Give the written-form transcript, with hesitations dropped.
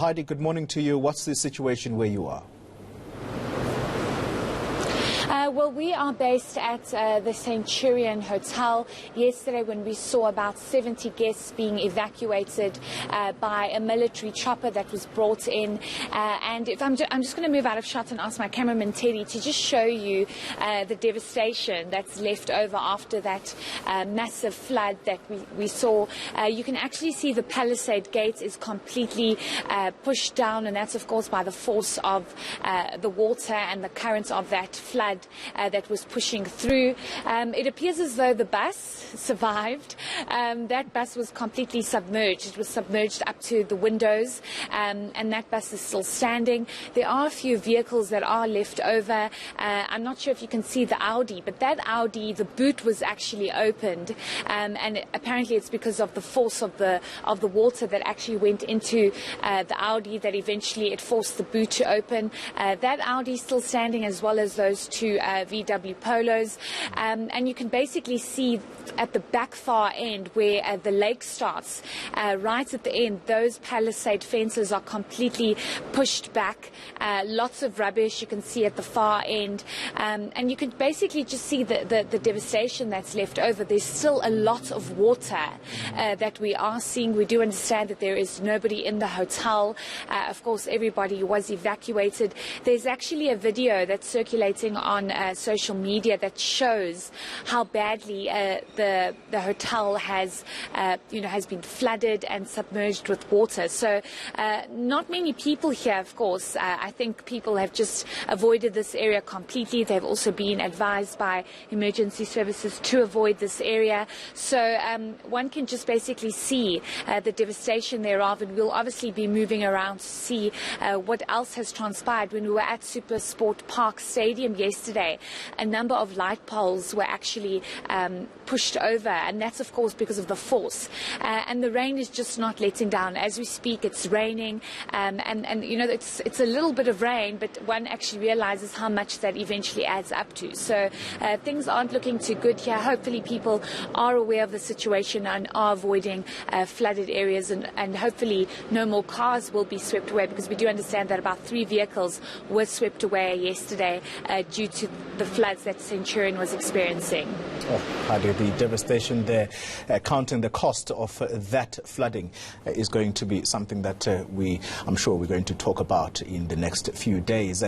Heidi, good morning to you. What's the situation where you are? Well, we are based at the Centurion Hotel. Yesterday, when we saw about 70 guests being evacuated by a military chopper that was brought in. And if I'm just going to move out of shot and ask my cameraman Teddy to just show you the devastation that's left over after that massive flood that we saw. You can actually see the Palisade Gate is completely pushed down, and that's, of course, by the force of the water and the currents of that flood that was pushing through. It appears as though the bus survived. That bus was completely submerged. It was submerged up to the windows, and that bus is still standing. There are a few vehicles that are left over. I'm not sure if you can see the Audi, but that Audi, the boot was actually opened, and apparently it's because of the force of the water that actually went into the Audi that eventually it forced the boot to open. That Audi is still standing, as well as those two VW Polos, and you can basically see at the back far end where the lake starts, right at the end, those palisade fences are completely pushed back. Lots of rubbish you can see at the far end, and you can basically just see the devastation that's left over. There's still a lot of water that we are seeing. We do understand that there is nobody in the hotel. Of course, everybody was evacuated. There's actually a video that's circulating on social media that shows how badly the hotel has been flooded and submerged with water. So not many people here, of course. I think people have just avoided this area completely. They've also been advised by emergency services to avoid this area. So one can just basically see the devastation thereof, and we'll obviously be moving around to see what else has transpired. When we were at Super Sport Park Stadium yesterday, a number of light poles were actually pushed over, and that's of course because of the force, and the rain is just not letting down. As we speak, it's raining, and you know, it's a little bit of rain, but one actually realizes how much that eventually adds up to. So things aren't looking too good here. Hopefully people are aware of the situation and are avoiding flooded areas, and hopefully no more cars will be swept away, because we do understand that about 3 vehicles were swept away yesterday due to the floods that Centurion was experiencing. Oh, Heidi, the devastation there, counting the cost of that flooding is going to be something that I'm sure we're going to talk about in the next few days.